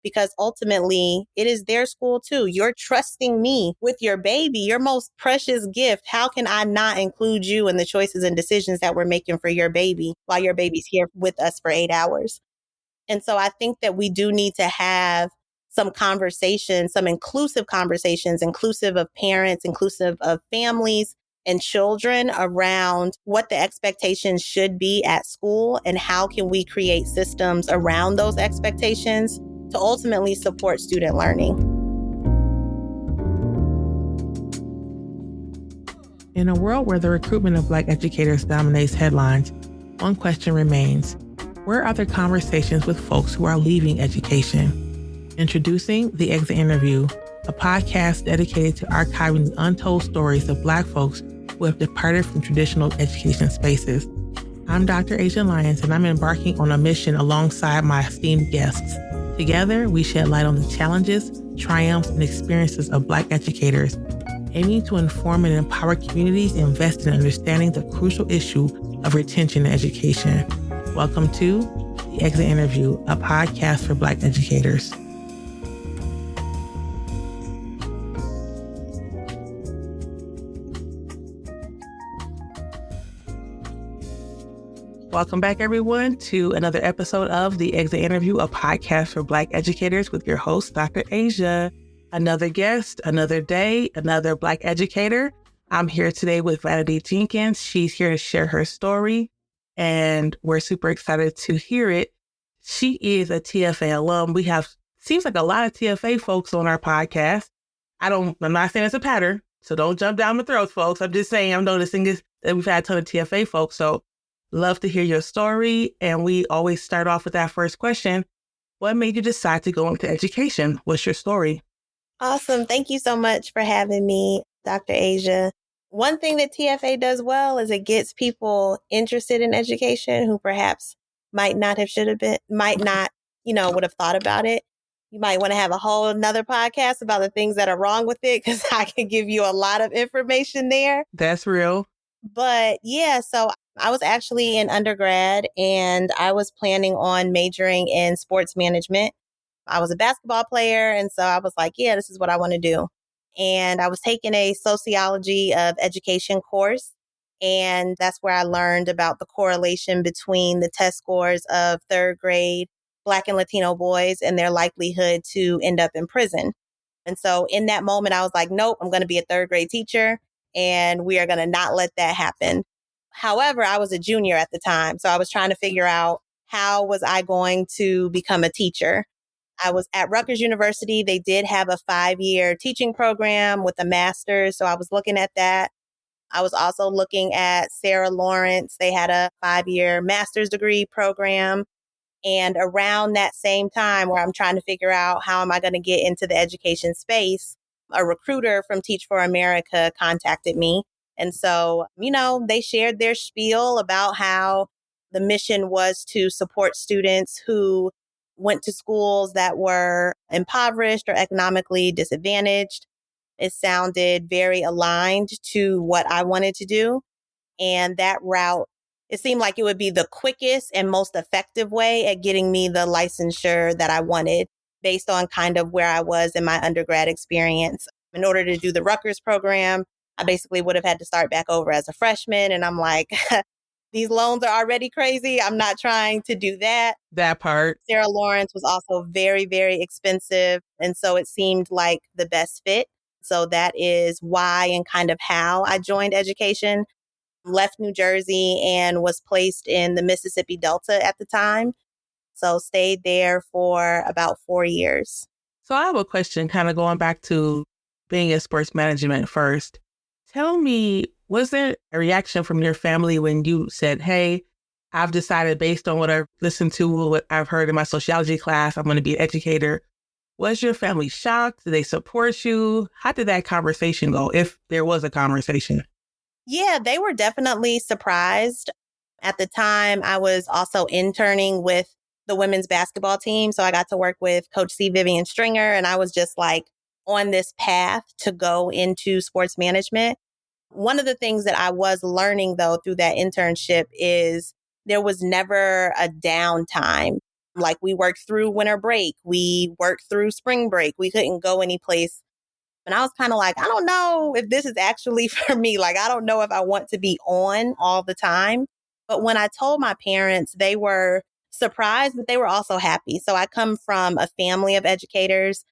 because ultimately it is their school too. You're trusting me with your baby, your most precious gift. How can I not include you in the choices and decisions that we're making for your baby while your baby's here with us for 8 hours? And so I think that we do need to have some conversations, some inclusive conversations, inclusive of parents, inclusive of families and children, around what the expectations should be at school and how can we create systems around those expectations to ultimately support student learning. In a world where the recruitment of Black educators dominates headlines, one question remains: where are the conversations with folks who are leaving education? Introducing The Exit Interview, a podcast dedicated to archiving the untold stories of Black folks who have departed from traditional education spaces. I'm Dr. Asia Lyons, and I'm embarking on a mission alongside my esteemed guests. Together, we shed light on the challenges, triumphs, and experiences of Black educators, aiming to inform and empower communities invested in understanding the crucial issue of retention in education. Welcome to The Exit Interview, a podcast for Black educators. Welcome back, everyone, to another episode of The Exit Interview, a podcast for Black educators with your host, Dr. Asia. Another guest, another day, another Black educator. I'm here today with Vanity Jenkins. She's here to share her story, and we're super excited to hear it. She is a TFA alum. We have, seems like a lot of TFA folks on our podcast. I'm not saying it's a pattern, so don't jump down my throats, folks. I'm just saying I'm noticing this, that we've had a ton of TFA folks, so love to hear your story. And we always start off with that first question. What made you decide to go into education? What's your story? Awesome. Thank you so much for having me, Dr. Asia. One thing that TFA does well is it gets people interested in education who perhaps might not, would have thought about it. You might want to have a whole another podcast about the things that are wrong with it, because I can give you a lot of information there. That's real. But yeah, so I was actually in undergrad and I was planning on majoring in sports management. I was a basketball player. And so I was like, yeah, this is what I want to do. And I was taking a sociology of education course. And that's where I learned about the correlation between the test scores of third grade Black and Latino boys and their likelihood to end up in prison. And so in that moment, I was like, nope, I'm going to be a third grade teacher and we are going to not let that happen. However, I was a junior at the time. So I was trying to figure out, how was I going to become a teacher? I was at Rutgers University. They did have a 5-year teaching program with a master's. So I was looking at that. I was also looking at Sarah Lawrence. They had a 5-year master's degree program. And around that same time where I'm trying to figure out how am I going to get into the education space, a recruiter from Teach for America contacted me. And so, they shared their spiel about how the mission was to support students who went to schools that were impoverished or economically disadvantaged. It sounded very aligned to what I wanted to do. And that route, it seemed like it would be the quickest and most effective way at getting me the licensure that I wanted, based on kind of where I was in my undergrad experience. In order to do the Rutgers program, I basically would have had to start back over as a freshman. And I'm like, these loans are already crazy. I'm not trying to do that. That part. Sarah Lawrence was also very, very expensive. And so it seemed like the best fit. So that is why and kind of how I joined education. Left New Jersey and was placed in the Mississippi Delta at the time. So stayed there for about 4 years. So I have a question, kind of going back to being in sports management first. Tell me, was there a reaction from your family when you said, hey, I've decided based on what I've listened to, what I've heard in my sociology class, I'm going to be an educator? Was your family shocked? Did they support you? How did that conversation go, if there was a conversation? Yeah, they were definitely surprised. At the time, I was also interning with the women's basketball team. So I got to work with Coach C. Vivian Stringer, and I was just like on this path to go into sports management. One of the things that I was learning, though, through that internship is there was never a downtime. Like we worked through winter break, we worked through spring break. We couldn't go anyplace. And I was kind of like, I don't know if this is actually for me. Like, I don't know if I want to be on all the time. But when I told my parents, they were surprised, but they were also happy. So I come from a family of educators.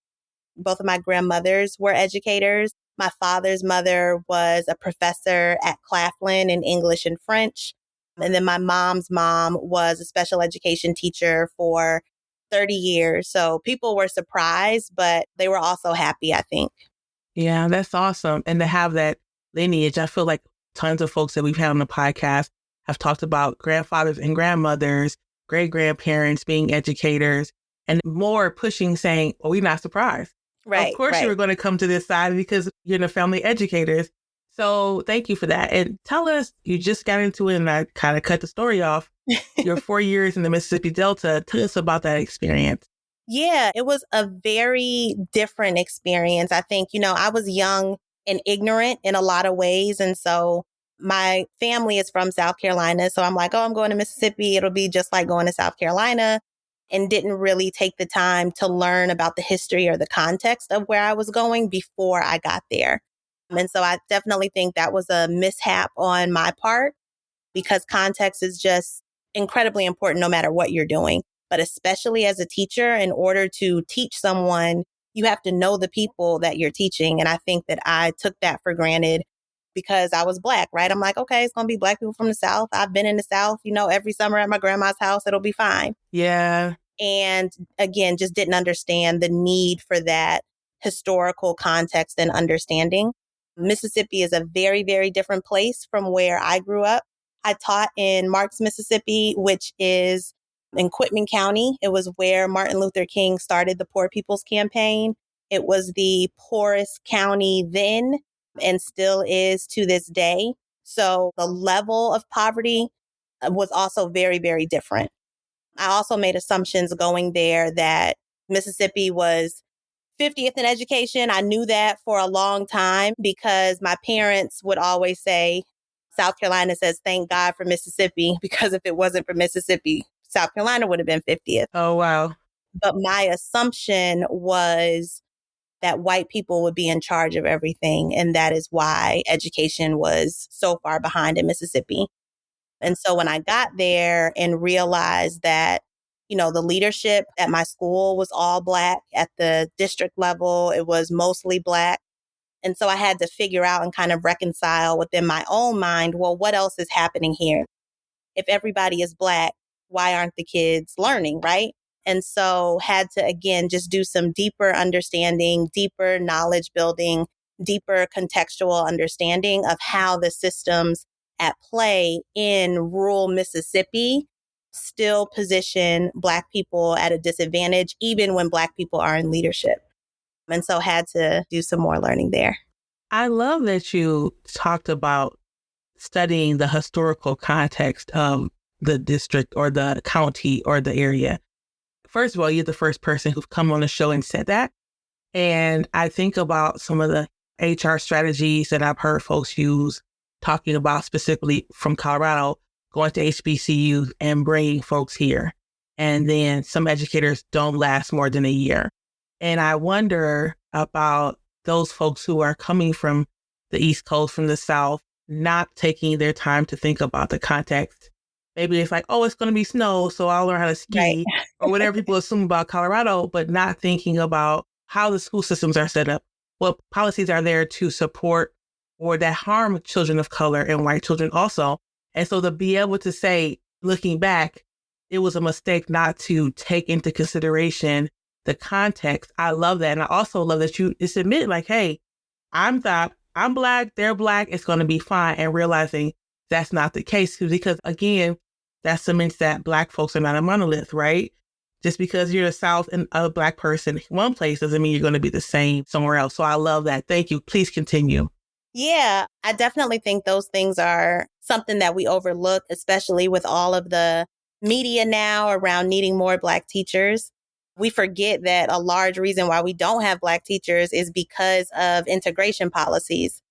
Both of my grandmothers were educators. My father's mother was a professor at Claflin in English and French. And then my mom's mom was a special education teacher for 30 years. So people were surprised, but they were also happy, I think. Yeah, that's awesome. And to have that lineage, I feel like tons of folks that we've had on the podcast have talked about grandfathers and grandmothers, great grandparents being educators, and more pushing saying, well, we're not surprised. Of Right, course, you were right. going to come to this side because you're in the family educators. So thank you for that. And tell us, you just got into it and I kind of cut the story off. Your 4 years in the Mississippi Delta. Tell us about that experience. Yeah, it was a very different experience. I think, I was young and ignorant in a lot of ways. And so my family is from South Carolina. So I'm like, oh, I'm going to Mississippi. It'll be just like going to South Carolina. And didn't really take the time to learn about the history or the context of where I was going before I got there. And so I definitely think that was a mishap on my part because context is just incredibly important no matter what you're doing. But especially as a teacher, in order to teach someone, you have to know the people that you're teaching. And I think that I took that for granted because I was Black, right? I'm like, okay, it's going to be Black people from the South. I've been in the South, every summer at my grandma's house. It'll be fine. Yeah. And again, just didn't understand the need for that historical context and understanding. Mississippi is a very, very different place from where I grew up. I taught in Marks, Mississippi, which is in Quitman County. It was where Martin Luther King started the Poor People's Campaign. It was the poorest county then and still is to this day. So the level of poverty was also very, very different. I also made assumptions going there that Mississippi was 50th in education. I knew that for a long time because my parents would always say, South Carolina says, thank God for Mississippi, because if it wasn't for Mississippi, South Carolina would have been 50th. Oh, wow. But my assumption was that white people would be in charge of everything. And that is why education was so far behind in Mississippi. And so when I got there and realized that, the leadership at my school was all Black at the district level, it was mostly Black. And so I had to figure out and kind of reconcile within my own mind, well, what else is happening here? If everybody is Black, why aren't the kids learning, right? And so had to, again, just do some deeper understanding, deeper knowledge building, deeper contextual understanding of how the systems at play in rural Mississippi still position Black people at a disadvantage, even when Black people are in leadership. And so had to do some more learning there. I love that you talked about studying the historical context of the district or the county or the area. First of all, you're the first person who's come on the show and said that. And I think about some of the HR strategies that I've heard folks use, talking about specifically from Colorado, going to HBCUs and bringing folks here. And then some educators don't last more than a year. And I wonder about those folks who are coming from the East Coast, from the South, not taking their time to think about the context. Maybe it's like, oh, it's going to be snow, so I'll learn how to Right. ski or whatever people assume about Colorado, but not thinking about how the school systems are set up, what policies are there to support or that harm children of color and white children also. And so to be able to say, looking back, it was a mistake not to take into consideration the context. I love that. And I also love that you just admit like, hey, I'm Black, they're Black, it's going to be fine. And realizing that's not the case because again, that cements that Black folks are not a monolith, right? Just because you're the South and a Black person in one place doesn't mean you're going to be the same somewhere else. So I love that. Thank you. Please continue. Yeah, I definitely think those things are something that we overlook, especially with all of the media now around needing more Black teachers. We forget that a large reason why we don't have Black teachers is because of integration policies.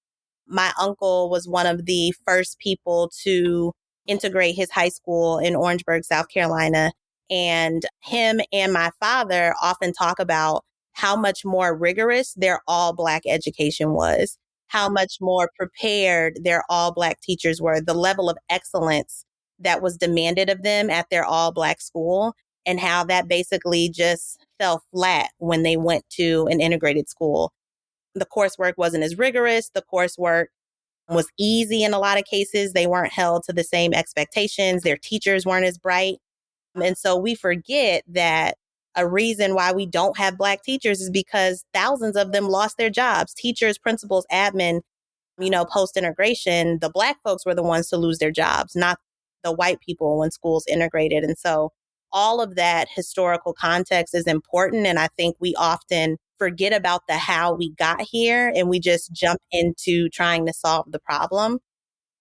My uncle was one of the first people to integrate his high school in Orangeburg, South Carolina. And him and my father often talk about how much more rigorous their all Black education was, how much more prepared their all Black teachers were, the level of excellence that was demanded of them at their all Black school, and how that basically just fell flat when they went to an integrated school. The coursework wasn't as rigorous. The coursework was easy in a lot of cases. They weren't held to the same expectations. Their teachers weren't as bright. And so we forget that a reason why we don't have Black teachers is because thousands of them lost their jobs. Teachers, principals, admin, post integration, the Black folks were the ones to lose their jobs, not the white people when schools integrated. And so all of that historical context is important. And I think we often forget about the how we got here and we just jump into trying to solve the problem.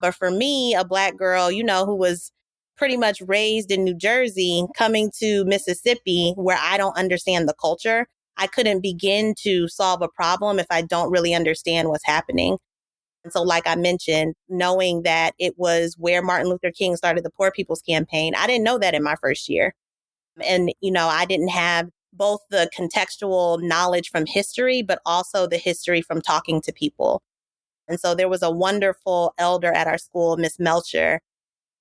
But for me, a Black girl, who was pretty much raised in New Jersey, coming to Mississippi where I don't understand the culture, I couldn't begin to solve a problem if I don't really understand what's happening. And so, like I mentioned, knowing that it was where Martin Luther King started the Poor People's Campaign, I didn't know that in my first year. And, I didn't have both the contextual knowledge from history, but also the history from talking to people. And so there was a wonderful elder at our school, Miss Melcher,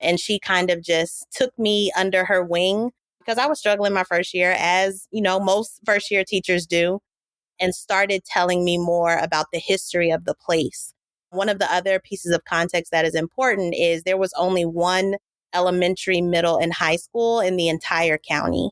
and she kind of just took me under her wing because I was struggling my first year, as, most first year teachers do, and started telling me more about the history of the place. One of the other pieces of context that is important is there was only one elementary, middle, and high school in the entire county.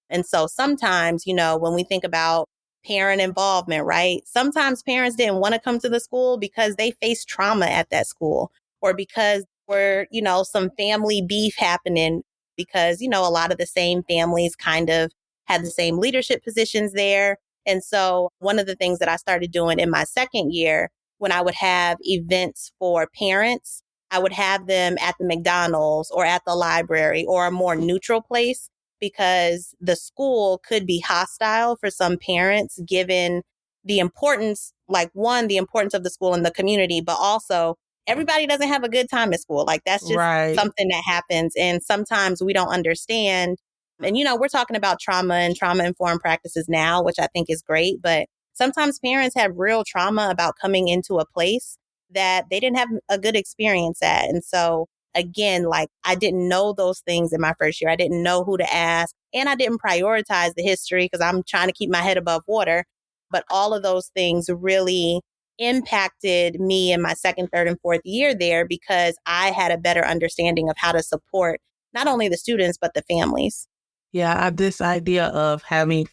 And so sometimes, when we think about parent involvement, right? Sometimes parents didn't want to come to the school because they faced trauma at that school or because were, some family beef happening because, a lot of the same families kind of had the same leadership positions there. And so one of the things that I started doing in my second year, when I would have events for parents, I would have them at the McDonald's or at the library or a more neutral place because the school could be hostile for some parents given the importance, like one, the importance of the school in the community, but also everybody doesn't have a good time at school. Like that's just Right. something that happens. And sometimes we don't understand. And, we're talking about trauma and trauma informed practices now, which I think is great. But sometimes parents have real trauma about coming into a place that they didn't have a good experience at. And so, again, like I didn't know those things in my first year. I didn't know who to ask. And I didn't prioritize the history because I'm trying to keep my head above water. But all of those things really impacted me in my second, third, and fourth year there because I had a better understanding of how to support not only the students, but the families. Yeah, this idea of having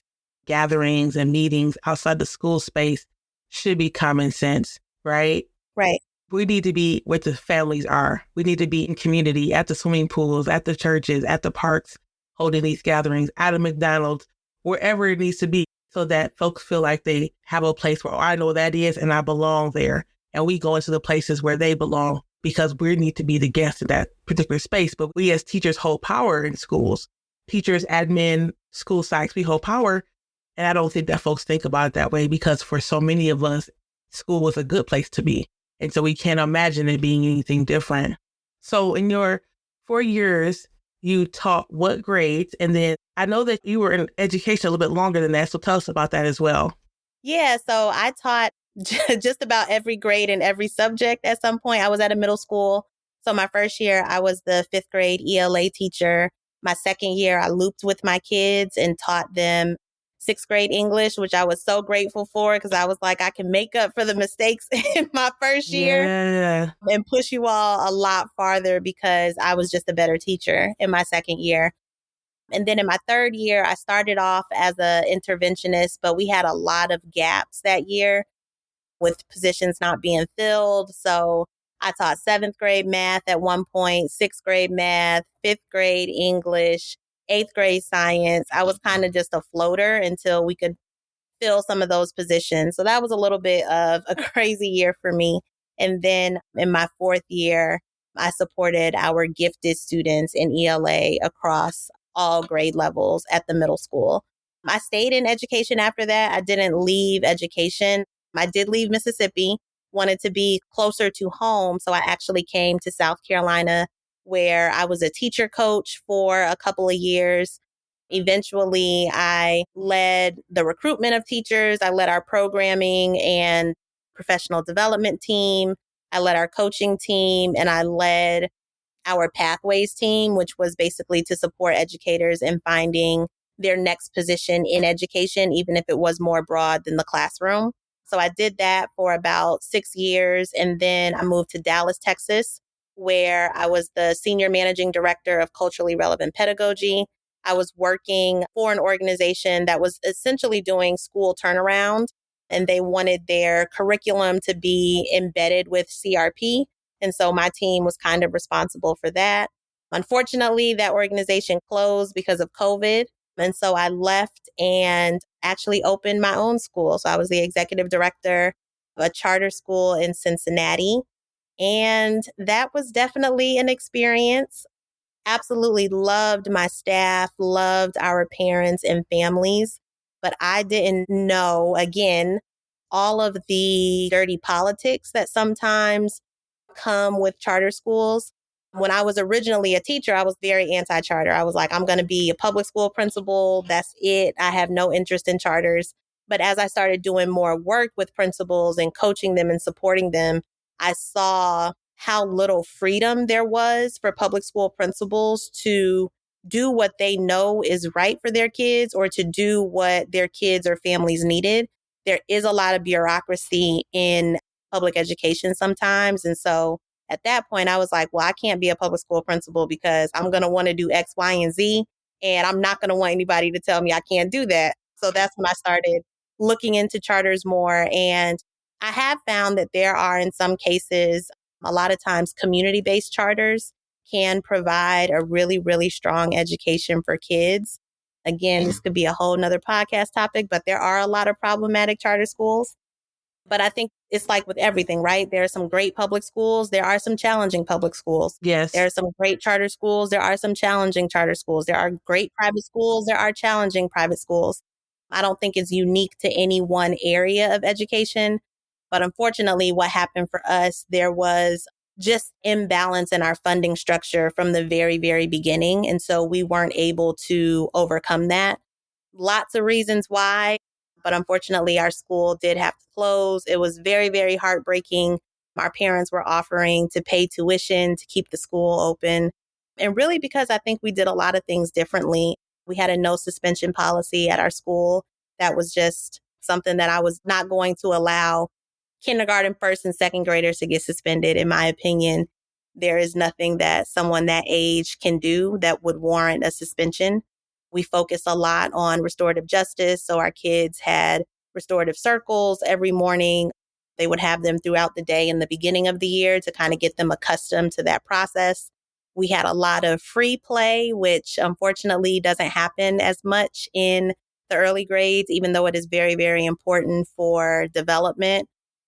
gatherings and meetings outside the school space should be common sense, right? Right. We need to be where the families are. We need to be in community, at the swimming pools, at the churches, at the parks, holding these gatherings, at a McDonald's, wherever it needs to be, so that folks feel like they have a place where I know that is and I belong there. And we go into the places where they belong because we need to be the guests in that particular space. But we as teachers hold power in schools. Teachers, admin, school psychs, we hold power. And I don't think that folks think about it that way because for so many of us, school was a good place to be. And so we can't imagine it being anything different. So in your 4 years, you taught what grades? And then I know that you were in education a little bit longer than that. So tell us about that as well. Yeah. So I taught just about every grade and every subject at some point. I was at a middle school. So my first year, I was the fifth grade ELA teacher. My second year, I looped with my kids and taught them sixth grade English, which I was so grateful for because I was like, I can make up for the mistakes in my first year Yeah. and push you all a lot farther because I was just a better teacher in my second year. And then in my third year, I started off as an interventionist, but we had a lot of gaps that year with positions not being filled. So I taught seventh grade math at one point, sixth grade math, fifth grade English, eighth grade science. I was kind of just a floater until we could fill some of those positions. So that was a little bit of a crazy year for me. And then in my fourth year, I supported our gifted students in ELA across all grade levels at the middle school. I stayed in education after that. I didn't leave education. I did leave Mississippi, wanted to be closer to home. So I actually came to South Carolina where I was a teacher coach for a couple of years. Eventually, I led the recruitment of teachers. I led our programming and professional development team. I led our coaching team, and I led our pathways team, which was basically to support educators in finding their next position in education, even if it was more broad than the classroom. So I did that for about 6 years. And then I moved to Dallas, Texas, where I was the senior managing director of culturally relevant pedagogy. I was working for an organization that was essentially doing school turnaround, and they wanted their curriculum to be embedded with CRP. And so my team was kind of responsible for that. Unfortunately, that organization closed because of COVID. And so I left and actually opened my own school. So I was the executive director of a charter school in Cincinnati. And that was definitely an experience. Absolutely loved my staff, loved our parents and families. But I didn't know, again, all of the dirty politics that sometimes come with charter schools. When I was originally a teacher, I was very anti charter. I was like, I'm going to be a public school principal. That's it. I have no interest in charters. But as I started doing more work with principals and coaching them and supporting them, I saw how little freedom there was for public school principals to do what they know is right for their kids or to do what their kids or families needed. There is a lot of bureaucracy in public education sometimes. And so at that point, I was like, well, I can't be a public school principal because I'm going to want to do X, Y, and Z. And I'm not going to want anybody to tell me I can't do that. So that's when I started looking into charters more. And I have found that there are, in some cases, a lot of times community-based charters can provide a really, really strong education for kids. Again, this could be a whole nother podcast topic, but there are a lot of problematic charter schools. But I think it's like with everything, right? There are some great public schools. There are some challenging public schools. Yes. There are some great charter schools. There are some challenging charter schools. There are great private schools. There are challenging private schools. I don't think it's unique to any one area of education. But unfortunately, what happened for us, there was just imbalance in our funding structure from the very, very beginning. And so we weren't able to overcome that. Lots of reasons why, but unfortunately, our school did have to close. It was very, very heartbreaking. Our parents were offering to pay tuition to keep the school open. And really, because I think we did a lot of things differently. We had a no suspension policy at our school. That was just something that I was not going to allow kindergarten, first, and second graders to get suspended. In my opinion, there is nothing that someone that age can do that would warrant a suspension. We focus a lot on restorative justice. So our kids had restorative circles every morning. They would have them throughout the day in the beginning of the year to kind of get them accustomed to that process. We had a lot of free play, which unfortunately doesn't happen as much in the early grades, even though it is very, very important for development.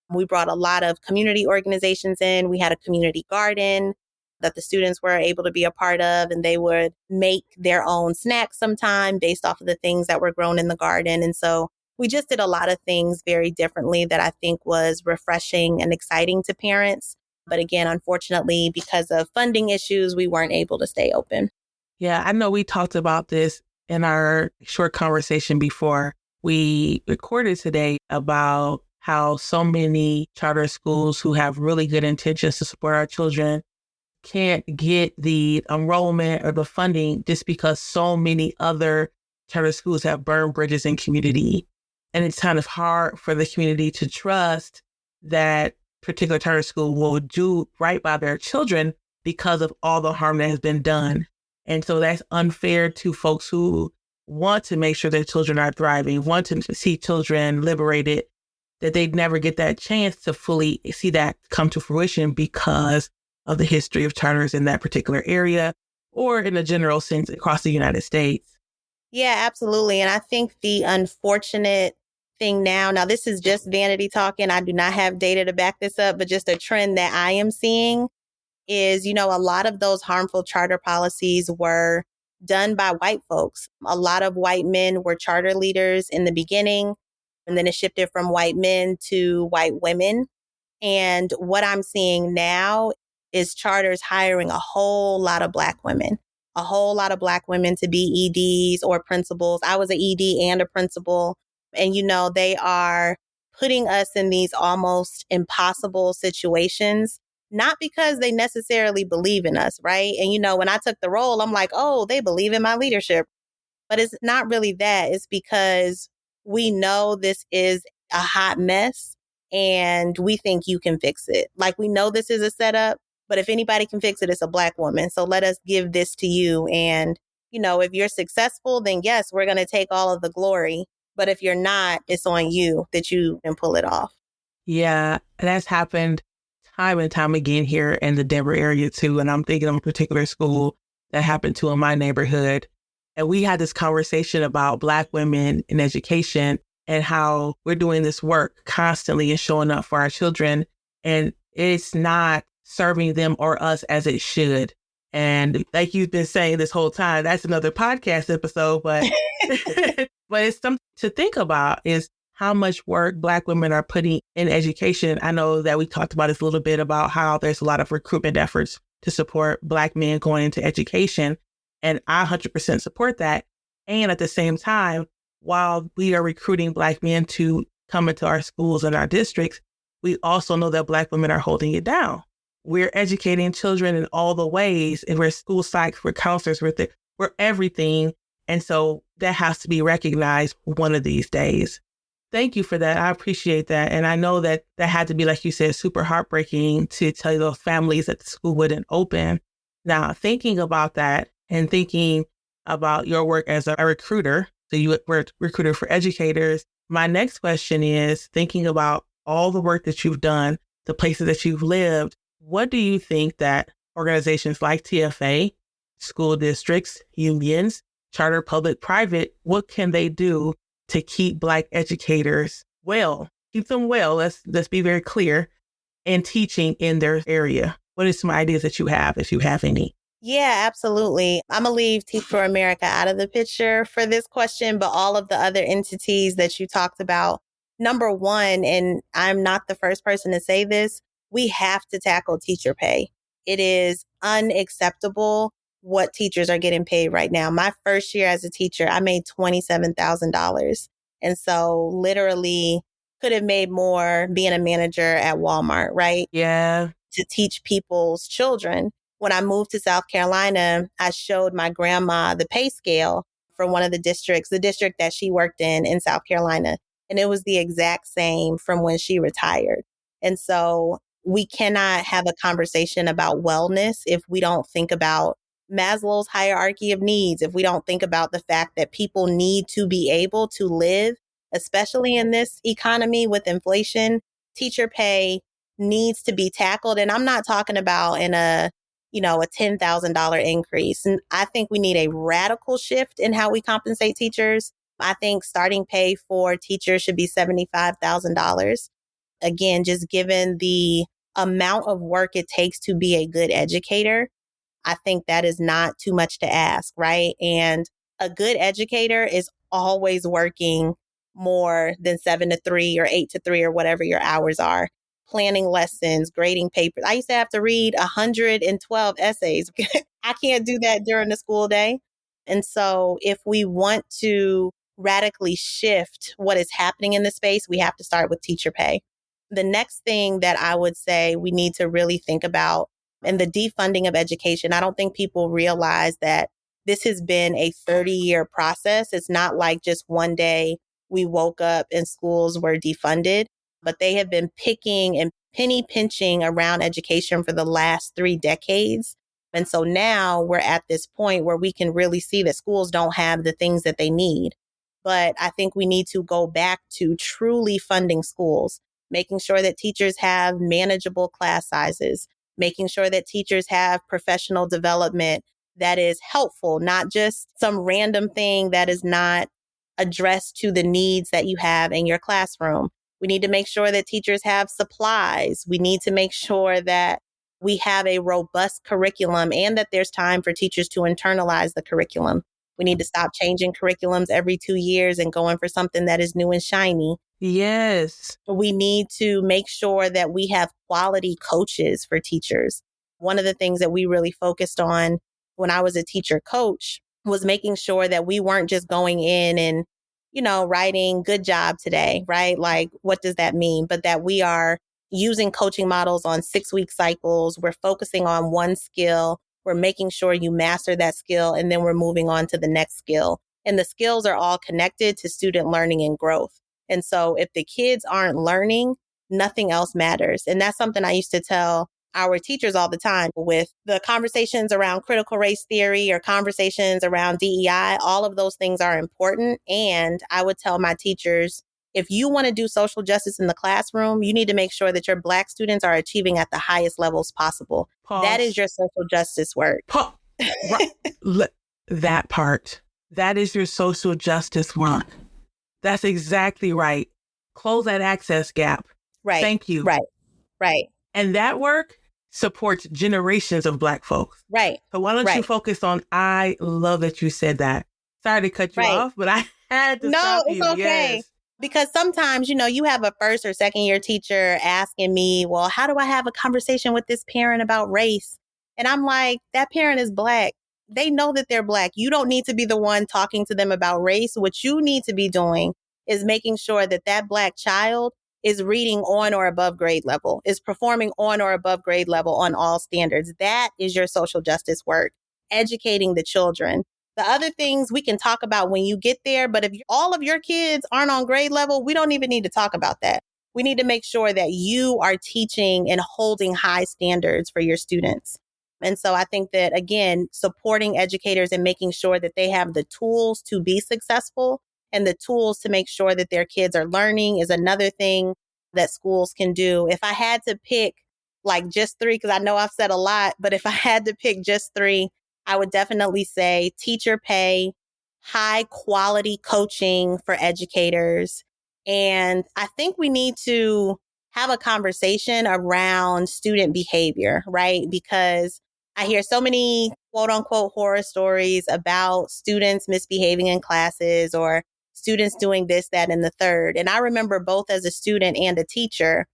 We brought a lot of community organizations in. We had a community garden that the students were able to be a part of, and they would make their own snacks sometime based off of the things that were grown in the garden. And so we just did a lot of things very differently that I think was refreshing and exciting to parents. But again, unfortunately, because of funding issues, we weren't able to stay open. Yeah, I know we talked about this in our short conversation before we recorded today about how so many charter schools who have really good intentions to support our children can't get the enrollment or the funding just because so many other charter schools have burned bridges in community. And it's kind of hard for the community to trust that particular charter school will do right by their children because of all the harm that has been done. And so that's unfair to folks who want to make sure their children are thriving, want to see children liberated, that they'd never get that chance to fully see that come to fruition because of the history of charters in that particular area or in a general sense across the United States. Yeah, absolutely. And I think the unfortunate thing now, this is just vanity talking. I do not have data to back this up, but just a trend that I am seeing is, a lot of those harmful charter policies were done by white folks. A lot of white men were charter leaders in the beginning, and then it shifted from white men to white women. And what I'm seeing now is charters hiring a whole lot of Black women. a whole lot of Black women to be EDs or principals. I was an ED and a principal. And, they are putting us in these almost impossible situations, not because they necessarily believe in us, right? And, when I took the role, I'm like, oh, they believe in my leadership. But it's not really that. It's because we know this is a hot mess and we think you can fix it. Like, we know this is a setup, but if anybody can fix it, it's a Black woman. So let us give this to you. And, if you're successful, then yes, we're going to take all of the glory. But if you're not, it's on you that you can pull it off. Yeah, that's happened time and time again here in the Denver area too. And I'm thinking of a particular school that happened to in my neighborhood. And we had this conversation about Black women in education and how we're doing this work constantly and showing up for our children. And it's not serving them or us as it should. And like you've been saying this whole time, that's another podcast episode, but but it's something to think about is how much work Black women are putting in education. I know that we talked about this a little bit about how there's a lot of recruitment efforts to support Black men going into education. And I 100% support that. And at the same time, while we are recruiting Black men to come into our schools and our districts, we also know that Black women are holding it down. We're educating children in all the ways, and we're school psychs, we're counselors, we're everything. And so that has to be recognized one of these days. Thank you for that. I appreciate that. And I know that that had to be, like you said, super heartbreaking to tell those families that the school wouldn't open. Now, thinking about that and thinking about your work as a recruiter, so you were a recruiter for educators. My next question is thinking about all the work that you've done, the places that you've lived. What do you think that organizations like TFA, school districts, unions, charter, public, private, what can they do to keep Black educators well, keep them well, let's be very clear, and teaching in their area? What are some ideas that you have, if you have any? Yeah, absolutely. I'm going to leave Teach for America out of the picture for this question, but all of the other entities that you talked about, number one, and I'm not the first person to say this, we have to tackle teacher pay. It is unacceptable what teachers are getting paid right now. My first year as a teacher, I made $27,000. And so literally could have made more being a manager at Walmart, right? Yeah. To teach people's children. When I moved to South Carolina, I showed my grandma the pay scale for one of the districts, the district that she worked in South Carolina. And it was the exact same from when she retired. And so we cannot have a conversation about wellness if we don't think about Maslow's hierarchy of needs, if we don't think about the fact that people need to be able to live, especially in this economy with inflation. Teacher pay needs to be tackled. And I'm not talking about in a $10,000 increase. And I think we need a radical shift in how we compensate teachers. I think starting pay for teachers should be $75,000. Again, just given the amount of work it takes to be a good educator, I think that is not too much to ask, right? And a good educator is always working more than 7 to 3 or 8 to 3 or whatever your hours are, planning lessons, grading papers. I used to have to read 112 essays. I can't do that during the school day. And so if we want to radically shift what is happening in the space, we have to start with teacher pay. The next thing that I would say we need to really think about and the defunding of education. I don't think people realize that this has been a 30-year process. It's not like just one day we woke up and schools were defunded, but they have been picking and penny pinching around education for the last 3 decades. And so now we're at this point where we can really see that schools don't have the things that they need. But I think we need to go back to truly funding schools, making sure that teachers have manageable class sizes, making sure that teachers have professional development that is helpful, not just some random thing that is not addressed to the needs that you have in your classroom. We need to make sure that teachers have supplies. We need to make sure that we have a robust curriculum and that there's time for teachers to internalize the curriculum. We need to stop changing curriculums every 2 years and going for something that is new and shiny. Yes. We need to make sure that we have quality coaches for teachers. One of the things that we really focused on when I was a teacher coach was making sure that we weren't just going in and, writing good job today, right? Like, what does that mean? But that we are using coaching models on 6-week cycles. We're focusing on one skill. We're making sure you master that skill, and then we're moving on to the next skill. And the skills are all connected to student learning and growth. And so if the kids aren't learning, nothing else matters. And that's something I used to tell our teachers all the time with the conversations around critical race theory or conversations around DEI. All of those things are important. And I would tell my teachers, if you want to do social justice in the classroom, you need to make sure that your Black students are achieving at the highest levels possible. That is Pause. your social justice work. That part. That is your social justice work. That's exactly right. Close that access gap. Right. Thank you. Right. And that work supports generations of Black folks. Right. So why don't you focus on, I love that you said that. Sorry to cut you off, but I had to stop you. No, it's okay. Yes. Because sometimes, you have a first or second year teacher asking me, well, how do I have a conversation with this parent about race? And I'm like, that parent is Black. They know that they're Black. You don't need to be the one talking to them about race. What you need to be doing is making sure that that Black child is reading on or above grade level, is performing on or above grade level on all standards. That is your social justice work, educating the children. The other things we can talk about when you get there, but if all of your kids aren't on grade level, we don't even need to talk about that. We need to make sure that you are teaching and holding high standards for your students. And so I think that, again, supporting educators and making sure that they have the tools to be successful and the tools to make sure that their kids are learning is another thing that schools can do. If I had to pick like just 3, because I know I've said a lot, but if I had to pick just 3, I would definitely say teacher pay, high quality coaching for educators. And I think we need to have a conversation around student behavior, right? Because I hear so many quote unquote horror stories about students misbehaving in classes or students doing this, that, and the third. And I remember both as a student and a teacher.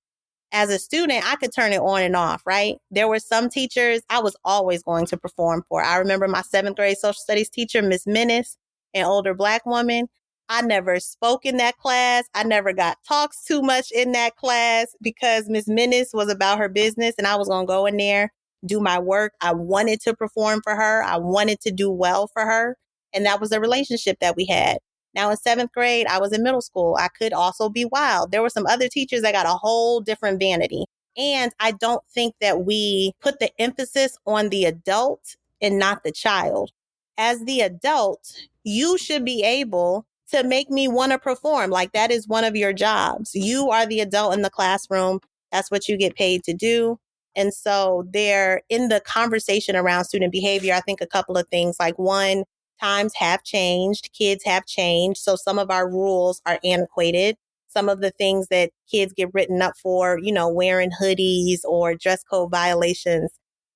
As a student, I could turn it on and off, right? There were some teachers I was always going to perform for. I remember my 7th grade social studies teacher, Miss Menace, an older Black woman. I never spoke in that class. I never got talks too much in that class because Miss Menace was about her business and I was going to go in there, do my work. I wanted to perform for her. I wanted to do well for her. And that was the relationship that we had. Now in 7th grade, I was in middle school. I could also be wild. There were some other teachers that got a whole different vanity. And I don't think that we put the emphasis on the adult and not the child. As the adult, you should be able to make me want to perform. Like that is one of your jobs. You are the adult in the classroom. That's what you get paid to do. And so there, in the conversation around student behavior, I think a couple of things, like one, times have changed, kids have changed. So some of our rules are antiquated. Some of the things that kids get written up for, wearing hoodies or dress code violations.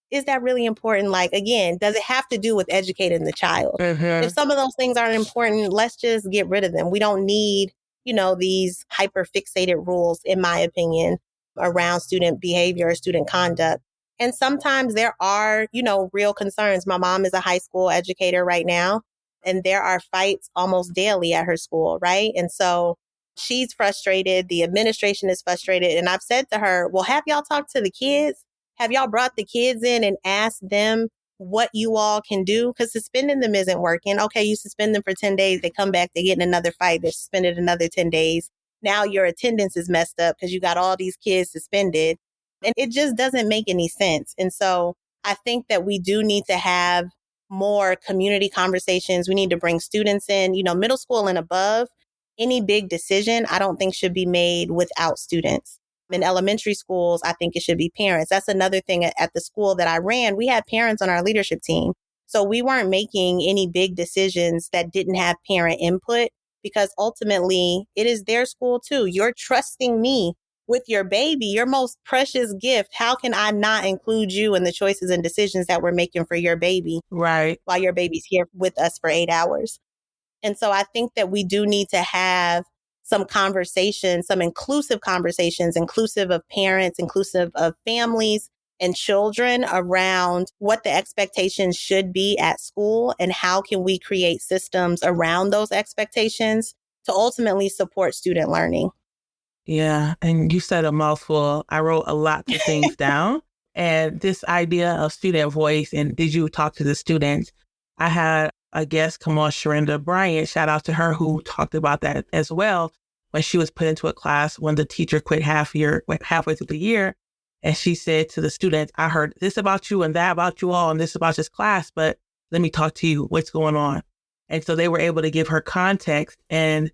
Is that really important? Like, again, does it have to do with educating the child? Mm-hmm. If some of those things aren't important, let's just get rid of them. We don't need, these hyper fixated rules, in my opinion, around student behavior or student conduct. And sometimes there are, real concerns. My mom is a high school educator right now, and there are fights almost daily at her school, right? And so she's frustrated. The administration is frustrated. And I've said to her, well, have y'all talked to the kids? Have y'all brought the kids in and asked them what you all can do? Because suspending them isn't working. Okay, you suspend them for 10 days. They come back, they get in another fight. They're suspended another 10 days. Now your attendance is messed up because you got all these kids suspended. And it just doesn't make any sense. And so I think that we do need to have more community conversations. We need to bring students in, middle school and above. Any big decision, I don't think should be made without students. In elementary schools, I think it should be parents. That's another thing at the school that I ran. We had parents on our leadership team. So we weren't making any big decisions that didn't have parent input because ultimately it is their school too. You're trusting me with your baby, your most precious gift. How can I not include you in the choices and decisions that we're making for your baby? Right. While your baby's here with us for 8 hours. And so I think that we do need to have some conversations, some inclusive conversations, inclusive of parents, inclusive of families, and children around what the expectations should be at school and how can we create systems around those expectations to ultimately support student learning. Yeah, and you said a mouthful. I wrote a lot of things down. And this idea of student voice, and did you talk to the students? I had a guest come on, Sharinda Bryant, shout out to her, who talked about that as well when she was put into a class when the teacher quit halfway through the year. And she said to the students, I heard this about you and that about you all and this about this class, but let me talk to you. What's going on? And so they were able to give her context, and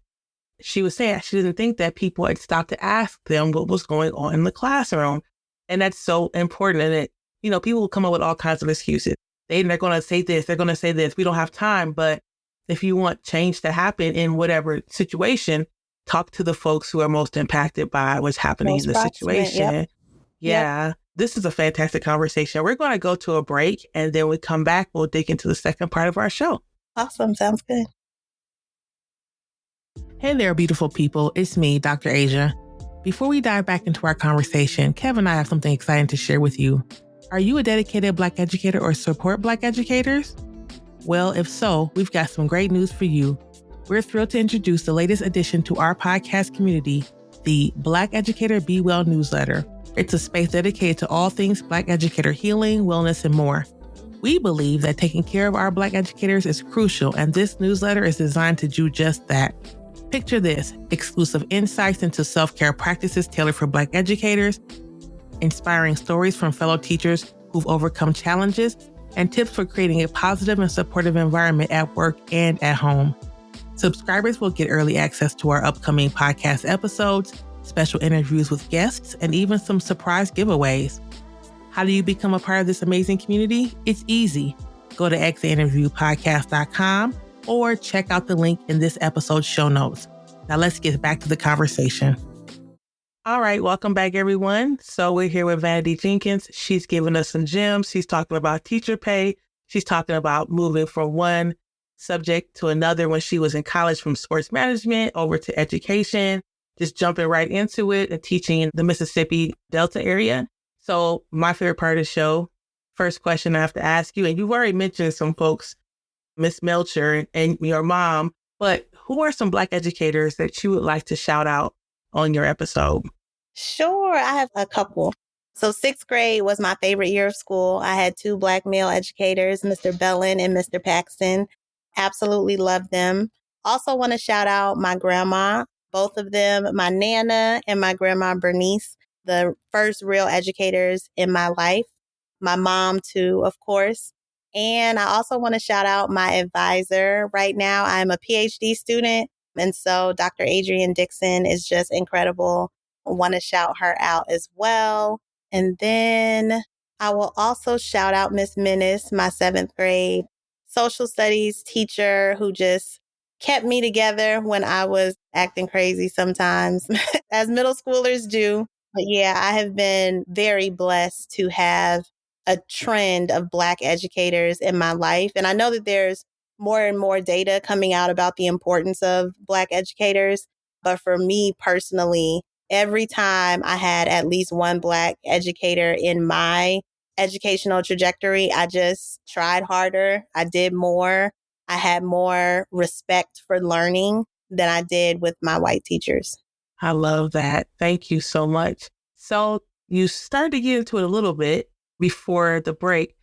she was saying she didn't think that people had stopped to ask them what was going on in the classroom. And that's so important. And people will come up with all kinds of excuses. They're going to say this, they're going to say this. We don't have time. But if you want change to happen in whatever situation, talk to the folks who are most impacted by what's happening Most in the proximate, situation. yep. Yeah. This is a fantastic conversation. We're going to go to a break, and then we come back, we'll dig into the second part of our show. Awesome. Sounds good. Hey there, beautiful people. It's me, Dr. Asia. Before we dive back into our conversation, Kev and I have something exciting to share with you. Are you a dedicated Black educator or support Black educators? Well, if so, we've got some great news for you. We're thrilled to introduce the latest addition to our podcast community, the Black Educator Be Well newsletter. It's a space dedicated to all things Black educator healing, wellness, and more. We believe that taking care of our Black educators is crucial, and this newsletter is designed to do just that. Picture this: exclusive insights into self-care practices tailored for Black educators, inspiring stories from fellow teachers who've overcome challenges, and tips for creating a positive and supportive environment at work and at home. Subscribers will get early access to our upcoming podcast episodes, special interviews with guests, and even some surprise giveaways. How do you become a part of this amazing community? It's easy. Go to exinterviewpodcast.com or check out the link in this episode's show notes. Now let's get back to the conversation. All right, welcome back, everyone. So we're here with Vanity Jenkins. She's giving us some gems. She's talking about teacher pay. She's talking about moving from one subject to another when she was in college, from sports management over to education, just jumping right into it and teaching in the Mississippi Delta area. So my favorite part of the show, first question I have to ask you, and you've already mentioned some folks, Miss Melcher and your mom, but who are some Black educators that you would like to shout out on your episode? Sure. I have a couple. So sixth grade was my favorite year of school. I had two Black male educators, Mr. Bellin and Mr. Paxton. Absolutely loved them. Also want to shout out my grandma, both of them, my Nana and my grandma Bernice, the first real educators in my life. My mom too, of course. And I also want to shout out my advisor. Right now, I'm a PhD student. And so Dr. Adrienne Dixon is just incredible. I want to shout her out as well. And then I will also shout out Miss Menace, my seventh grade social studies teacher, who just kept me together when I was acting crazy sometimes, as middle schoolers do. But yeah, I have been very blessed to have a trend of Black educators in my life. And I know that there's more and more data coming out about the importance of Black educators. But for me personally, every time I had at least one Black educator in my educational trajectory, I just tried harder. I did more. I had more respect for learning than I did with my white teachers. I love that. Thank you so much. So you started to get into it a little bit before the break.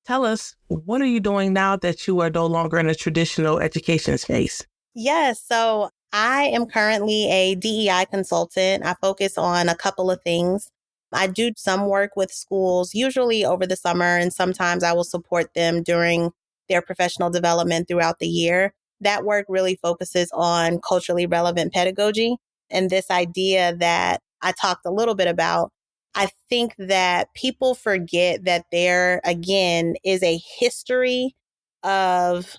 Tell us, what are you doing now that you are no longer in a traditional education space? Yes. So I am currently a DEI consultant. I focus on a couple of things. I do some work with schools, usually over the summer, and sometimes I will support them during their professional development throughout the year. That work really focuses on culturally relevant pedagogy and this idea that I talked a little bit about. I think that people forget that there, again, is a history of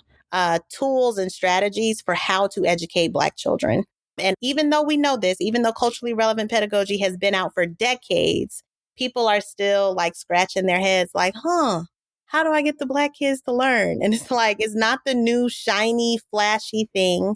tools and strategies for how to educate Black children. And even though we know this, even though culturally relevant pedagogy has been out for decades, people are still like scratching their heads like, how do I get the Black kids to learn? And it's like, it's not the new shiny, flashy thing.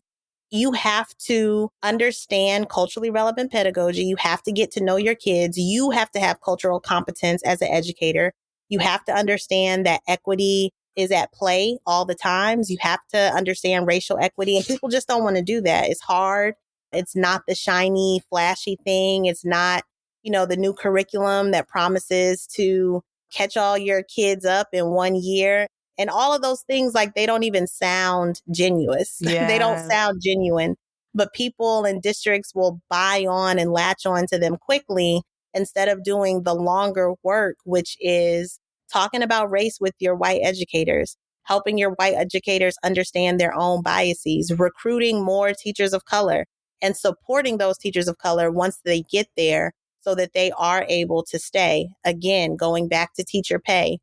You have to understand culturally relevant pedagogy. You have to get to know your kids. You have to have cultural competence as an educator. You have to understand that equity is at play all the times. You have to understand racial equity, and people just don't want to do that. It's hard. It's not the shiny, flashy thing. It's not, the new curriculum that promises to catch all your kids up in 1 year. And all of those things, like, they don't even sound genuous. They don't Yeah. sound genuine, but people and districts will buy on and latch on to them quickly instead of doing the longer work, which is talking about race with your white educators, helping your white educators understand their own biases, recruiting more teachers of color, and supporting those teachers of color once they get there so that they are able to stay. Again, going back to teacher pay.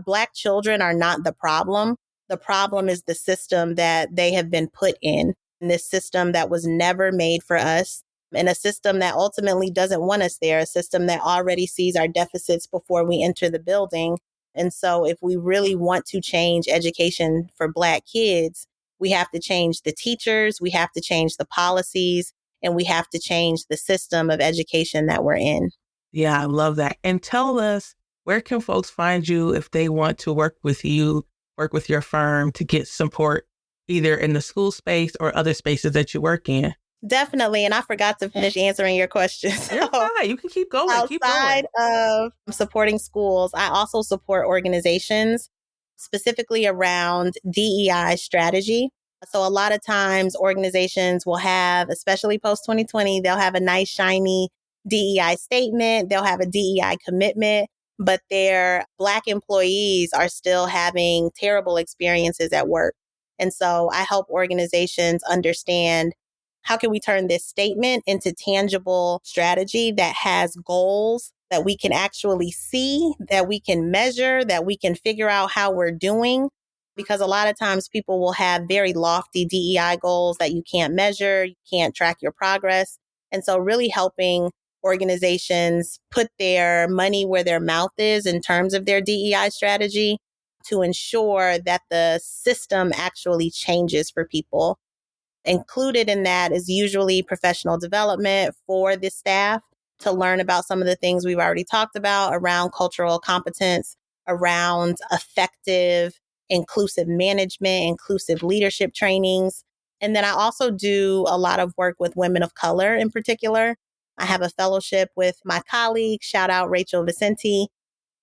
Black children are not the problem. The problem is the system that they have been put in, this system that was never made for us, and a system that ultimately doesn't want us there, a system that already sees our deficits before we enter the building. And so if we really want to change education for Black kids, we have to change the teachers, we have to change the policies, and we have to change the system of education that we're in. Yeah, I love that. And tell us, where can folks find you if they want to work with you, work with your firm to get support either in the school space or other spaces that you work in? Definitely. And I forgot to finish answering your question. You're So fine. You can keep going. Keep going. outside of supporting schools, I also support organizations specifically around DEI strategy. So a lot of times organizations will have, especially post 2020, they'll have a nice, shiny DEI statement. They'll have a DEI commitment, but their Black employees are still having terrible experiences at work. And so I help organizations understand, how can we turn this statement into tangible strategy that has goals that we can actually see, that we can measure, that we can figure out how we're doing? Because a lot of times people will have very lofty DEI goals that you can't measure, you can't track your progress. And so really helping organizations put their money where their mouth is in terms of their DEI strategy to ensure that the system actually changes for people. Included in that is usually professional development for the staff to learn about some of the things we've already talked about around cultural competence, around effective, inclusive management, inclusive leadership trainings. And then I also do a lot of work with women of color in particular. I have a fellowship with my colleague, shout out Rachel Vicente,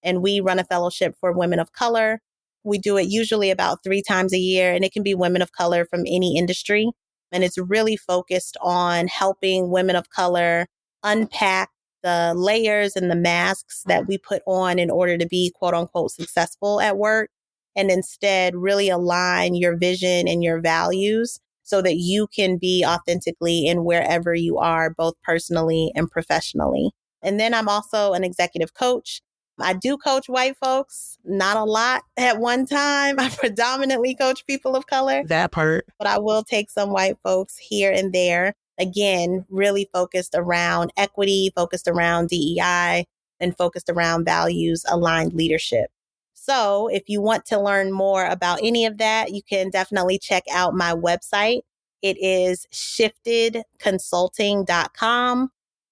and we run a fellowship for women of color. We do it usually about 3 times a year, and it can be women of color from any industry. And it's really focused on helping women of color unpack the layers and the masks that we put on in order to be quote unquote successful at work, and instead really align your vision and your values so that you can be authentically in wherever you are, both personally and professionally. And then I'm also an executive coach. I do coach white folks, not a lot at one time. I predominantly coach people of color, That part. but I will take some white folks here and there. Again, really focused around equity, focused around DEI, and focused around values aligned leadership. So if you want to learn more about any of that, you can definitely check out my website. It is shiftedconsulting.com. You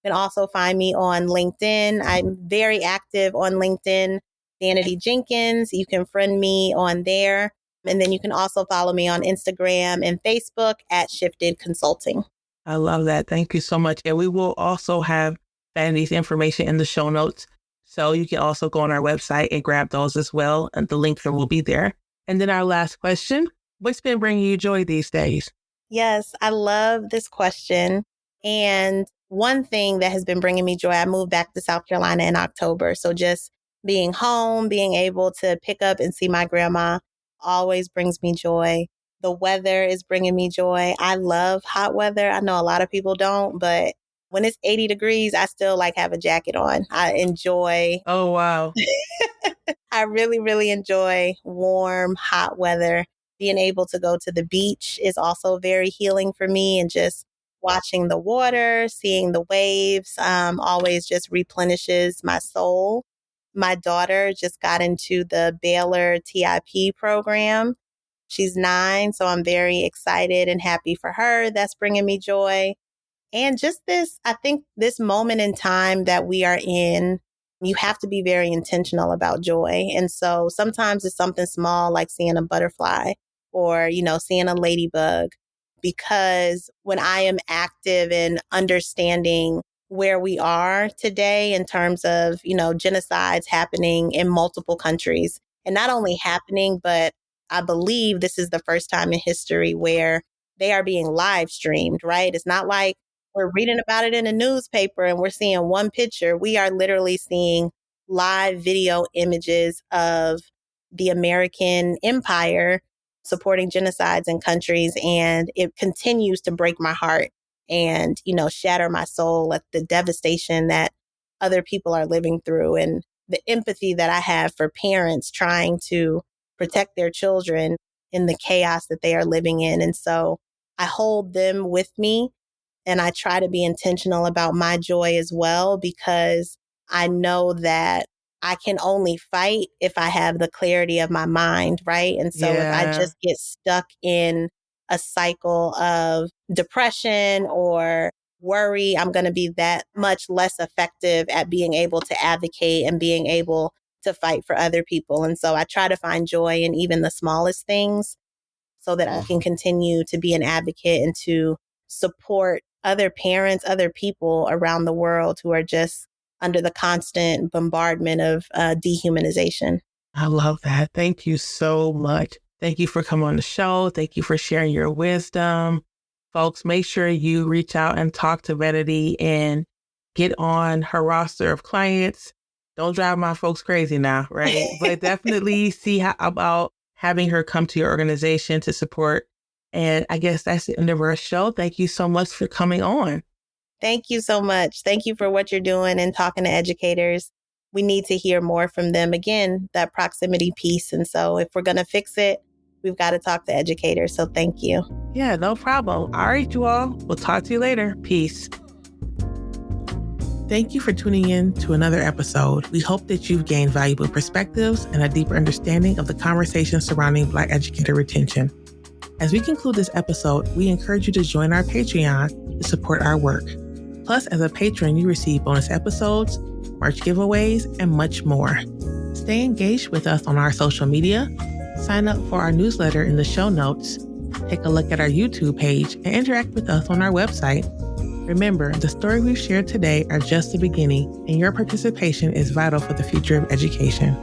can also find me on LinkedIn. I'm very active on LinkedIn. Vanity Jenkins. You can friend me on there. And then you can also follow me on Instagram and Facebook at Shifted Consulting. I love that. Thank you so much. And we will also have Vanity's information in the show notes. So you can also go on our website and grab those as well. And the link will be there. And then our last question, what's been bringing you joy these days? Yes, I love this question. And one thing that has been bringing me joy, I moved back to South Carolina in October. So just being home, being able to pick up and see my grandma always brings me joy. The weather is bringing me joy. I love hot weather. I know a lot of people don't, but when it's 80 degrees, I still like have a jacket on. I enjoy Oh, wow. I really, really enjoy warm, hot weather. Being able to go to the beach is also very healing for me, and just watching the water, seeing the waves, always just replenishes my soul. My daughter just got into the Baylor TIP program. She's 9, so I'm very excited and happy for her. That's bringing me joy. And just this, I think this moment in time that we are in, you have to be very intentional about joy. And so sometimes it's something small like seeing a butterfly or, seeing a ladybug. Because when I am active in understanding where we are today in terms of, genocides happening in multiple countries, and not only happening, but I believe this is the first time in history where they are being live streamed, right? It's not like we're reading about it in a newspaper and we're seeing one picture. We are literally seeing live video images of the American empire supporting genocides in countries. And it continues to break my heart and, shatter my soul at the devastation that other people are living through and the empathy that I have for parents trying to protect their children in the chaos that they are living in. And so I hold them with me and I try to be intentional about my joy as well, because I know that I can only fight if I have the clarity of my mind, right? And so if I Yeah. just get stuck in a cycle of depression or worry, I'm going to be that much less effective at being able to advocate and being able to fight for other people. And so I try to find joy in even the smallest things so that I can continue to be an advocate and to support other parents, other people around the world who are just under the constant bombardment of dehumanization. I love that. Thank you so much. Thank you for coming on the show. Thank you for sharing your wisdom. Folks, make sure you reach out and talk to Vanity and get on her roster of clients. Don't drive my folks crazy now, right? But definitely see how about having her come to your organization to support. And I guess that's the end of our show. Thank you so much for coming on. Thank you so much. Thank you for what you're doing and talking to educators. We need to hear more from them. Again, that proximity piece. And so if we're going to fix it, we've got to talk to educators. So thank you. Yeah, no problem. All right, you all. We'll talk to you later. Peace. Thank you for tuning in to another episode. We hope that you've gained valuable perspectives and a deeper understanding of the conversation surrounding Black educator retention. As we conclude this episode, we encourage you to join our Patreon to support our work. Plus, as a patron, you receive bonus episodes, merch giveaways, and much more. Stay engaged with us on our social media, sign up for our newsletter in the show notes, take a look at our YouTube page, and interact with us on our website. Remember, the stories we've shared today are just the beginning, and your participation is vital for the future of education.